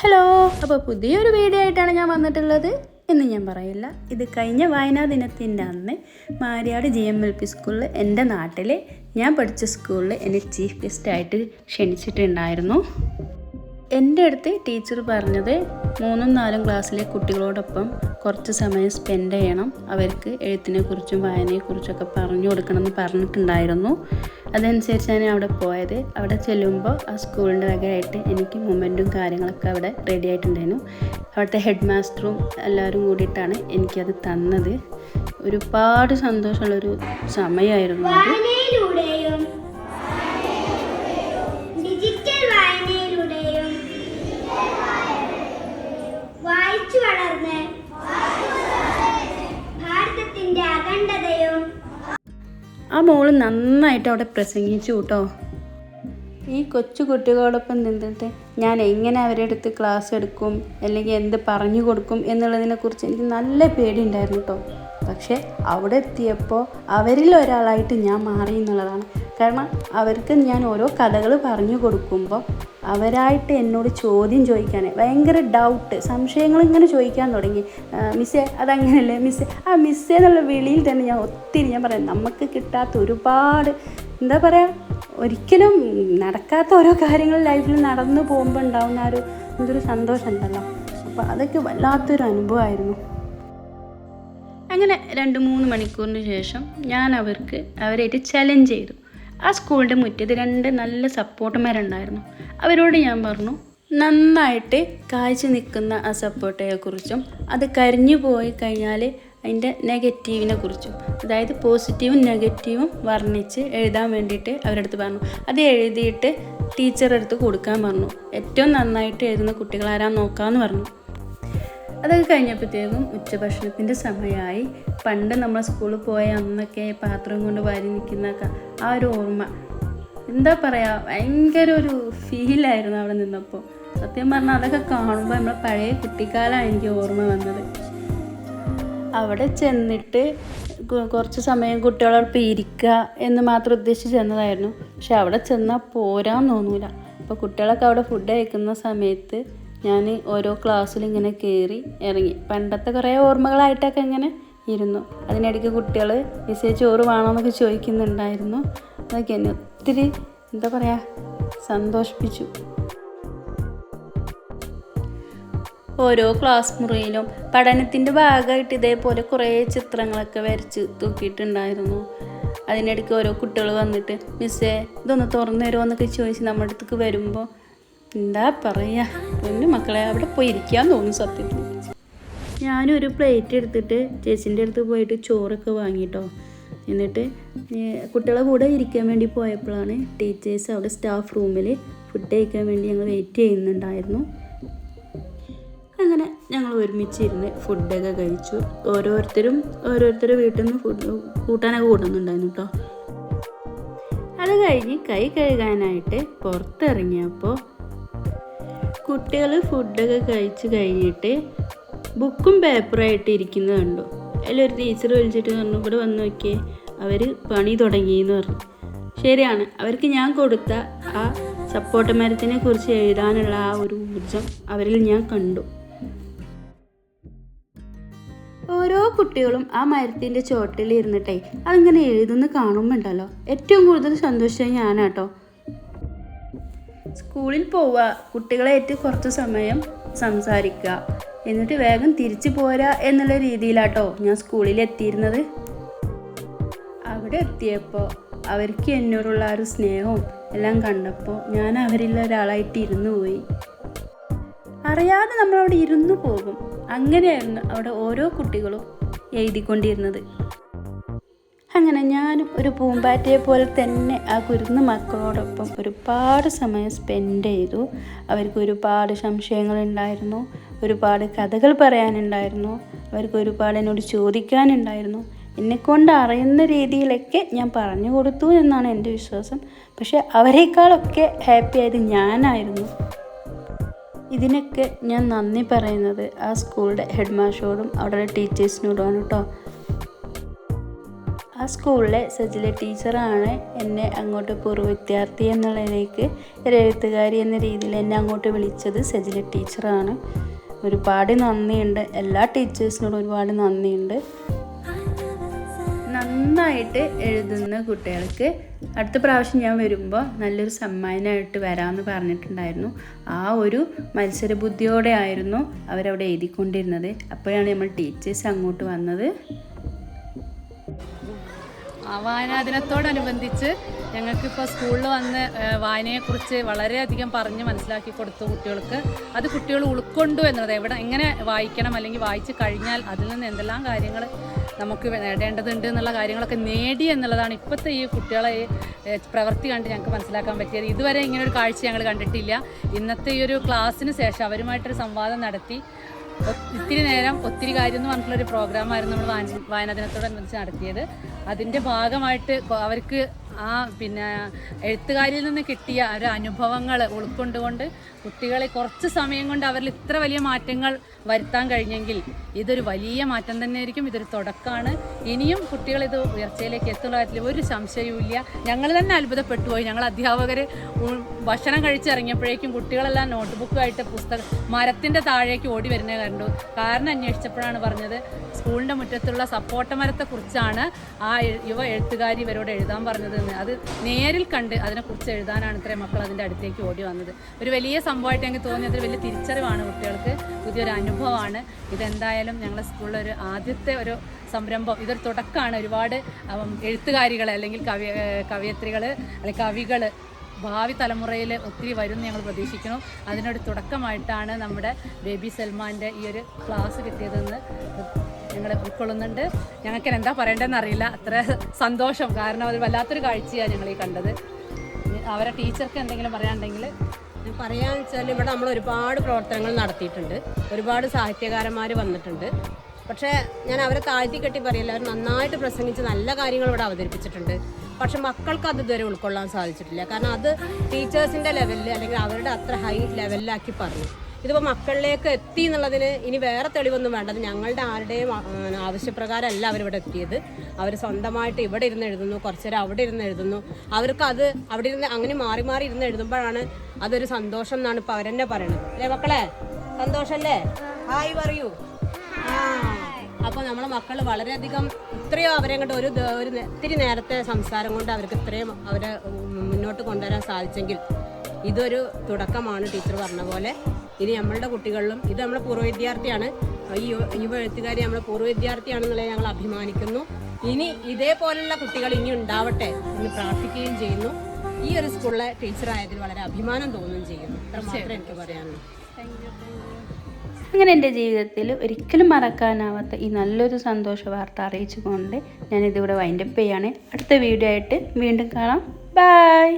Hello, അപ്പോൾ പുതിയൊരു video ആയിട്ടാണ് ഞാൻ വന്നിട്ടുള്ളത് എന്ന് ഞാൻ പറയില്ല. ഇത് കഴിഞ്ഞ വായനാ ദിനത്തിൻ്റെ അന്ന് മാരിയാട് GMLP സ്കൂളിൽ, എൻ്റെ നാട്ടിൽ ഞാൻ പഠിച്ച സ്കൂളിൽ എന്നെ ചീഫ് ഗസ്റ്റായിട്ട് ക്ഷണിച്ചിട്ടുണ്ടായിരുന്നു. എൻ്റെ അടുത്ത് ടീച്ചർ പറഞ്ഞത് 3ഉം 4ഉം ക്ലാസ്സിലെ കുട്ടികളോടൊപ്പം കുറച്ച് സമയം സ്പെൻഡ് ചെയ്യണം, അവർക്ക് എഴുത്തിനെക്കുറിച്ചും വായനയെക്കുറിച്ചൊക്കെ പറഞ്ഞു കൊടുക്കണമെന്ന് പറഞ്ഞിട്ടുണ്ടായിരുന്നു. അതനുസരിച്ചാണ് അവിടെ പോയത്. അവിടെ ചെല്ലുമ്പോൾ ആ സ്കൂളിൻ്റെ വകയായിട്ട് എനിക്ക് മൊമെൻറ്റും കാര്യങ്ങളൊക്കെ അവിടെ റെഡി ആയിട്ടുണ്ടായിരുന്നു. അവിടുത്തെ ഹെഡ് മാസ്റ്ററും എല്ലാവരും കൂടിയിട്ടാണ് എനിക്കത് തന്നത്. ഒരുപാട് സന്തോഷമുള്ളൊരു സമയമായിരുന്നു അത്. ആ മോള് നന്നായിട്ട് അവിടെ പ്രസംഗിച്ചു കേട്ടോ. ഈ കൊച്ചു കുട്ടികളോടൊപ്പം നിന്നിട്ട് ഞാൻ എങ്ങനെ അവരുടെ അടുത്ത് ക്ലാസ് എടുക്കും അല്ലെങ്കിൽ എന്ത് പറഞ്ഞു കൊടുക്കും എന്നുള്ളതിനെക്കുറിച്ച് എനിക്ക് നല്ല പേടിയുണ്ടായിരുന്നു കേട്ടോ. പക്ഷേ അവിടെ എത്തിയപ്പോൾ അവരിൽ ഒരാളായിട്ട് ഞാൻ മാറി എന്നുള്ളതാണ്. കാരണം അവർക്ക് ഞാൻ ഓരോ കഥകൾ പറഞ്ഞു കൊടുക്കുമ്പോൾ അവരായിട്ട് എന്നോട് ചോദ്യം ചോദിക്കാൻ, ഭയങ്കര ഡൗട്ട്, സംശയങ്ങൾ ഇങ്ങനെ ചോദിക്കാൻ തുടങ്ങി. മിസ്സേ അതങ്ങനെയല്ലേ, മിസ്സേ എന്നുള്ള വിളിയിൽ തന്നെ ഞാൻ പറയാം, നമുക്ക് കിട്ടാത്ത ഒരുപാട്, എന്താ പറയുക, ഒരിക്കലും നടക്കാത്ത ഓരോ കാര്യങ്ങൾ ലൈഫിൽ നടന്നു പോകുമ്പോൾ ഉണ്ടാകുന്ന എന്തൊരു സന്തോഷം ഉണ്ടല്ലോ. അപ്പോൾ അതൊക്കെ വല്ലാത്തൊരു അനുഭവമായിരുന്നു. അങ്ങനെ 2-3 മണിക്കൂറിന് ശേഷം ഞാൻ അവരായിട്ട് ചലഞ്ച് ചെയ്തു. ആ സ്കൂളിൻ്റെ മുറ്റത്ത് 2 നല്ല സപ്പോർട്ടർമാരുണ്ടായിരുന്നു. അവരോട് ഞാൻ പറഞ്ഞു, നന്നായിട്ട് കായ്ച്ചു നിൽക്കുന്ന ആ സപ്പോർട്ടയെക്കുറിച്ചും അത് കരിഞ്ഞു പോയി കഴിഞ്ഞാൽ അതിൻ്റെ നെഗറ്റീവിനെ കുറിച്ചും, അതായത് പോസിറ്റീവും നെഗറ്റീവും വർണ്ണിച്ച് എഴുതാൻ വേണ്ടിയിട്ട് അവരുടെ അടുത്ത് പറഞ്ഞു. അത് എഴുതിയിട്ട് ടീച്ചറുടെ അടുത്ത് കൊടുക്കാൻ പറഞ്ഞു. ഏറ്റവും നന്നായിട്ട് എഴുതുന്ന കുട്ടികളാരാന്ന് നോക്കാമെന്ന് പറഞ്ഞു. അതൊക്കെ കഴിഞ്ഞപ്പോഴത്തേക്കും ഉച്ചഭക്ഷണത്തിൻ്റെ സമയമായി. പണ്ട് നമ്മൾ സ്കൂളിൽ പോയ അന്നൊക്കെ പാത്രം കൊണ്ട് വാരി നിൽക്കുന്ന ആ ഒരു ഓർമ്മ, എന്താ പറയുക, ഭയങ്കര ഒരു ഫീലായിരുന്നു അവിടെ നിന്നപ്പോൾ. സത്യം പറഞ്ഞാൽ അതൊക്കെ കാണുമ്പോൾ നമ്മളെ പഴയ കുട്ടിക്കാലമാണ് എനിക്ക് ഓർമ്മ വന്നത്. അവിടെ ചെന്നിട്ട് കുറച്ച് സമയം കുട്ടികളോടൊപ്പം ഇരിക്കുക എന്ന് മാത്രം ഉദ്ദേശിച്ച് ചെന്നതായിരുന്നു. പക്ഷെ അവിടെ ചെന്നാൽ പോരാന്ന് തോന്നൂല. അപ്പോൾ കുട്ടികളൊക്കെ അവിടെ ഫുഡ് കഴിക്കുന്ന സമയത്ത് ഞാൻ ഓരോ ക്ലാസ്സിൽ ഇങ്ങനെ കയറി ഇറങ്ങി പണ്ടത്തെ കുറേ ഓർമ്മകളായിട്ടൊക്കെ ഇങ്ങനെ ഇരുന്നു. അതിനിടയ്ക്ക് കുട്ടികൾ മിസ്സേ ചോറ് വേണമെന്നൊക്കെ ചോദിക്കുന്നുണ്ടായിരുന്നു. അതൊക്കെ എന്നെ ഒത്തിരി, എന്താ പറയുക, സന്തോഷിപ്പിച്ചു. ഓരോ ക്ലാസ് മുറിയിലും പഠനത്തിൻ്റെ ഭാഗമായിട്ട് ഇതേപോലെ കുറേ ചിത്രങ്ങളൊക്കെ വരച്ച് തൂക്കിയിട്ടുണ്ടായിരുന്നു. അതിനിടയ്ക്ക് ഓരോ കുട്ടികൾ വന്നിട്ട് മിസ്സേ ഇതൊന്ന് തുറന്നു തരുമോ എന്നൊക്കെ ചോദിച്ച് നമ്മുടെ അടുത്തേക്ക് വരുമ്പോൾ, എന്താ പറയുക, പൊന്നു മക്കളെ, അവിടെ പോയി ഇരിക്കാൻ തോന്നും സത്യത്തിൽ. ഞാനൊരു പ്ലേറ്റ് എടുത്തിട്ട് ചേച്ചീൻ്റെ അടുത്ത് പോയിട്ട് ചോറൊക്കെ വാങ്ങിട്ടോ. എന്നിട്ട് കുട്ടികളെ കൂടെ ഇരിക്കാൻ വേണ്ടി പോയപ്പോഴാണ് ടീച്ചേഴ്സ് അവിടെ സ്റ്റാഫ് റൂമിൽ ഫുഡ് കഴിക്കാൻ വേണ്ടി ഞങ്ങൾ വെയിറ്റ് ചെയ്യുന്നുണ്ടായിരുന്നു. അങ്ങനെ ഞങ്ങൾ ഒരുമിച്ചിരുന്ന് ഫുഡൊക്കെ കഴിച്ചു. ഓരോരുത്തരുടെ വീട്ടിൽ നിന്ന് കൂട്ടാനൊക്കെ കൂടുന്നുണ്ടായിരുന്നു കേട്ടോ. അത് കഴിഞ്ഞ് കൈ കഴുകാനായിട്ട് പുറത്തിറങ്ങിയപ്പോൾ കുട്ടികൾ ഫുഡൊക്കെ കഴിച്ച് കഴിഞ്ഞിട്ട് ബുക്കും പേപ്പറായിട്ട് ഇരിക്കുന്നത് കണ്ടു. അതിലൊരു ടീച്ചർ വിളിച്ചിട്ട് പറഞ്ഞു, ഇവിടെ വന്ന് നോക്കിയേ, അവർ പണി തുടങ്ങിയെന്ന് പറഞ്ഞു. ശരിയാണ്, അവർക്ക് ഞാൻ കൊടുത്ത ആ സപ്പോർട്ട് മരത്തിനെ കുറിച്ച് എഴുതാനുള്ള ആ ഒരു ഊർജം അവരിൽ ഞാൻ കണ്ടു. ഓരോ കുട്ടികളും ആ മരത്തിൻ്റെ ചോട്ടിൽ ഇരുന്നിട്ടേ അതിങ്ങനെ എഴുതുന്ന കാണുമ്പോണ്ടല്ലോ ഏറ്റവും കൂടുതൽ സന്തോഷം ഞാനാട്ടോ. സ്കൂളിൽ പോവുക, കുട്ടികളായിട്ട് കുറച്ച് സമയം സംസാരിക്കുക, എന്നിട്ട് വേഗം തിരിച്ചു പോരാ എന്നുള്ള രീതിയിലാട്ടോ ഞാൻ സ്കൂളിൽ എത്തിയിരുന്നത്. അവിടെ എത്തിയപ്പോൾ അവർക്ക് എന്നോടുള്ള ആ ഒരു സ്നേഹവും എല്ലാം കണ്ടപ്പോൾ ഞാൻ അവരിൽ ഒരാളായിട്ട് ഇരുന്നു പോയി. അറിയാതെ നമ്മളവിടെ ഇരുന്നു പോകും. അങ്ങനെയായിരുന്നു അവിടെ ഓരോ കുട്ടികളും എഴുതിക്കൊണ്ടിരുന്നത്. അങ്ങനെ ഞാനും ഒരു പൂമ്പാറ്റയെ പോലെ തന്നെ ആ കുരുന്ന മക്കളോടൊപ്പം ഒരുപാട് സമയം സ്പെൻഡ് ചെയ്തു. അവർക്ക് ഒരുപാട് സംശയങ്ങളുണ്ടായിരുന്നു, ഒരുപാട് കഥകൾ പറയാനുണ്ടായിരുന്നു, അവർക്ക് ഒരുപാട് എന്നോട് ചോദിക്കാനുണ്ടായിരുന്നു. എന്നെക്കൊണ്ട് അറിയുന്ന രീതിയിലൊക്കെ ഞാൻ പറഞ്ഞു കൊടുത്തു എന്നാണ് എൻ്റെ വിശ്വാസം. പക്ഷേ അവരെക്കാളൊക്കെ ഹാപ്പി ആയത് ഞാനായിരുന്നു. ഇതിനൊക്കെ ഞാൻ നന്ദി പറയുന്നത് ആ സ്കൂളിൻ്റെ ഹെഡ് മാസ്റ്ററോടും അവിടെയുള്ള ടീച്ചേഴ്സിനോടുമാണ് കേട്ടോ. ആ സ്കൂളിലെ സജില ടീച്ചറാണ് എന്നെ അങ്ങോട്ട് പൂർവ്വ വിദ്യാർത്ഥി എന്നുള്ളതിലേക്ക് ഒരു എഴുത്തുകാരി എന്ന രീതിയിൽ എന്നെ അങ്ങോട്ട് വിളിച്ചത് സജില ടീച്ചറാണ്. ഒരുപാട് നന്ദിയുണ്ട്, എല്ലാ ടീച്ചേഴ്സിനോടും ഒരുപാട് നന്ദിയുണ്ട്. നന്നായിട്ട് എഴുതുന്ന കുട്ടികൾക്ക് അടുത്ത പ്രാവശ്യം ഞാൻ വരുമ്പോൾ നല്ലൊരു സമ്മാനമായിട്ട് വരാമെന്ന് പറഞ്ഞിട്ടുണ്ടായിരുന്നു. ആ ഒരു മത്സരബുദ്ധിയോടെ ആയിരുന്നു അവരവിടെ എഴുതിക്കൊണ്ടിരുന്നത്. അപ്പോഴാണ് നമ്മൾ ടീച്ചേഴ്സ് അങ്ങോട്ട് വന്നത്. വായനാ ദിനത്തോടനുബന്ധിച്ച് ഞങ്ങൾക്കിപ്പോൾ സ്കൂളിൽ വന്ന് വായനയെക്കുറിച്ച് വളരെയധികം പറഞ്ഞ് മനസ്സിലാക്കി കൊടുത്തു കുട്ടികൾക്ക്. അത് കുട്ടികൾ ഉൾക്കൊണ്ടു എന്നുള്ളത്, എങ്ങനെ വായിക്കണം അല്ലെങ്കിൽ വായിച്ച് കഴിഞ്ഞാൽ അതിൽ നിന്ന് എന്തെല്ലാം കാര്യങ്ങൾ നമുക്ക് നേടേണ്ടതുണ്ട് എന്നുള്ള കാര്യങ്ങളൊക്കെ നേടി എന്നുള്ളതാണ് ഇപ്പോഴത്തെ ഈ കുട്ടികളെ പ്രവൃത്തി കണ്ട് ഞങ്ങൾക്ക് മനസ്സിലാക്കാൻ പറ്റിയത്. ഇതുവരെ ഇങ്ങനൊരു കാഴ്ച ഞങ്ങൾ കണ്ടിട്ടില്ല. ഇന്നത്തെ ഈ ഒരു ക്ലാസ്സിന് ശേഷം അവരുമായിട്ടൊരു സംവാദം നടത്തി ഇത്തിരി നേരം ഒത്തിരി കാര്യം എന്ന് പറഞ്ഞിട്ടുള്ളൊരു പ്രോഗ്രാമായിരുന്നു നമ്മൾ വായനാ ദിനത്തോടനുബന്ധിച്ച് നടത്തിയത്. അതിൻ്റെ ഭാഗമായിട്ട് അവർക്ക് എഴുത്തുകാരിയിൽ നിന്ന് കിട്ടിയ ഒരു അനുഭവങ്ങൾ ഉൾക്കൊണ്ടുകൊണ്ട് കുട്ടികളെ കുറച്ച് സമയം കൊണ്ട് അവരിൽ ഇത്ര വലിയ മാറ്റങ്ങൾ വരുത്താൻ കഴിഞ്ഞെങ്കിൽ ഇതൊരു വലിയ മാറ്റം തന്നെയായിരിക്കും. ഇതൊരു തുടക്കമാണ്. ഇനിയും കുട്ടികൾ ഇത് ഉയർച്ചയിലേക്ക് എത്തുന്ന കാര്യത്തിൽ ഒരു സംശയവുമില്ല. ഞങ്ങൾ തന്നെ അത്ഭുതപ്പെട്ടു പോയി. ഞങ്ങൾ അധ്യാപകർ ഭക്ഷണം കഴിച്ചിറങ്ങിയപ്പോഴേക്കും കുട്ടികളെല്ലാം നോട്ട്ബുക്കുമായിട്ട് മരത്തിൻ്റെ താഴേക്ക് ഓടി വരുന്നത് കണ്ടു. കാരണം അന്വേഷിച്ചപ്പോഴാണ് പറഞ്ഞത് സ്കൂളിൻ്റെ മുറ്റത്തുള്ള സപ്പോട്ട മരത്തെക്കുറിച്ചാണ് ആ യുവ എഴുത്തുകാരി ഇവരോട് എഴുതാൻ പറഞ്ഞത്. അത് നേരിൽ കണ്ട് അതിനെക്കുറിച്ച് എഴുതാനാണ് ഇത്രയും മക്കൾ അതിൻ്റെ അടുത്തേക്ക് ഓടി വന്നത്. ഒരു വലിയ സംഭവമായിട്ട് എനിക്ക് തോന്നി. അതൊരു വലിയ തിരിച്ചറിവാണ് കുട്ടികൾക്ക്, പുതിയൊരു അനുഭവമാണ്. ഇതെന്തായാലും ഞങ്ങളുടെ സ്കൂളിലൊരു ആദ്യത്തെ ഒരു സംരംഭം, ഇതൊരു തുടക്കമാണ്. ഒരുപാട് എഴുത്തുകാരികൾ അല്ലെങ്കിൽ കവയത്രികൾ അല്ലെങ്കിൽ കവികൾ ഭാവി തലമുറയിൽ ഒത്തിരി വരും എന്ന് ഞങ്ങൾ പ്രതീക്ഷിക്കുന്നു. അതിനൊരു തുടക്കമായിട്ടാണ് നമ്മുടെ ബേബി സൽമാൻ്റെ ഈ ഒരു ക്ലാസ് കിട്ടിയതെന്ന് ഞങ്ങൾ ഉൾക്കൊള്ളുന്നുണ്ട്. ഞങ്ങൾക്ക് എന്താ പറയേണ്ടതെന്ന് അറിയില്ല. അത്ര സന്തോഷം, കാരണം അത് വല്ലാത്തൊരു കാഴ്ചയാണ് ഞങ്ങൾ ഈ കണ്ടത്. അവരെ ടീച്ചർക്ക് എന്തെങ്കിലും പറയാനുണ്ടെങ്കിൽ പറയാന്ന് വെച്ചാൽ ഇവിടെ നമ്മൾ ഒരുപാട് പ്രവർത്തനങ്ങൾ നടത്തിയിട്ടുണ്ട്, ഒരുപാട് സാഹിത്യകാരന്മാർ വന്നിട്ടുണ്ട്. പക്ഷേ ഞാൻ അവരെ താഴ്ത്തി കെട്ടി പറയില്ല, അവർ നന്നായിട്ട് പ്രസംഗിച്ച് നല്ല കാര്യങ്ങൾ ഇവിടെ അവതരിപ്പിച്ചിട്ടുണ്ട്. പക്ഷെ മക്കൾക്ക് അത് ഇതുവരെ ഉൾക്കൊള്ളാൻ സാധിച്ചിട്ടില്ല. കാരണം അത് ടീച്ചേഴ്സിൻ്റെ ലെവലിൽ അല്ലെങ്കിൽ അവരുടെ അത്ര ഹൈ ലെവലിലാക്കി പറഞ്ഞു. ഇതിപ്പോൾ മക്കളിലേക്ക് എത്തി എന്നുള്ളതിന് ഇനി വേറെ തെളിവൊന്നും വേണ്ട. അത് ഞങ്ങളുടെ ആരുടെയും ആവശ്യപ്രകാരമല്ല അവരിവിടെ എത്തിയത്. അവർ സ്വന്തമായിട്ട് ഇവിടെ ഇരുന്ന് എഴുതുന്നു, കുറച്ച് നേരം അവിടെ ഇരുന്ന് എഴുതുന്നു. അവർക്ക് അത് അവിടെ ഇരുന്ന് അങ്ങനെ മാറി മാറി ഇരുന്ന് എഴുതുമ്പോഴാണ് അതൊരു സന്തോഷം എന്നാണ് ഇപ്പോൾ അവരെന്നെ പറയണത്. അല്ലേ മക്കളെ, സന്തോഷമല്ലേ? ഹായ് പറയൂ. അപ്പോൾ നമ്മളെ മക്കൾ വളരെയധികം ഇത്രയോ അവരെ കൊണ്ട് ഒരു ഇത്തിരി നേരത്തെ സംസാരം കൊണ്ട് അവർക്ക് ഇത്രയും അവരെ മുന്നോട്ട് കൊണ്ടുവരാൻ സാധിച്ചെങ്കിൽ ഇതൊരു തുടക്കമാണ്. ടീച്ചർ പറഞ്ഞ പോലെ ഇനി നമ്മളുടെ കുട്ടികളിലും, ഇത് നമ്മളെ പൂർവ്വ വിദ്യാർത്ഥിയാണ്, ഈ യുവ എഴുത്തുകാരി നമ്മളെ പൂർവ്വ വിദ്യാർത്ഥിയാണെന്നുള്ളത് ഞങ്ങൾ അഭിമാനിക്കുന്നു. ഇനി ഇതേപോലുള്ള കുട്ടികൾ ഇനി ഉണ്ടാവട്ടെ എന്ന് പ്രാർത്ഥിക്കുകയും ചെയ്യുന്നു. ഈ ഒരു സ്കൂളിലെ ടീച്ചറായതിൽ വളരെ അഭിമാനം തോന്നുകയും ചെയ്യുന്നു. അത്ര മാത്രമേ എനിക്ക് പറയാനുള്ളൂ. അങ്ങനെ എൻ്റെ ജീവിതത്തിൽ ഒരിക്കലും മറക്കാനാവാത്ത ഈ നല്ലൊരു സന്തോഷ വാർത്ത അറിയിച്ചുകൊണ്ട് ഞാനിതിവിടെ വൈൻഡപ്പ് ചെയ്യാണ്. അടുത്ത വീഡിയോ ആയിട്ട് വീണ്ടും കാണാം. ബൈ.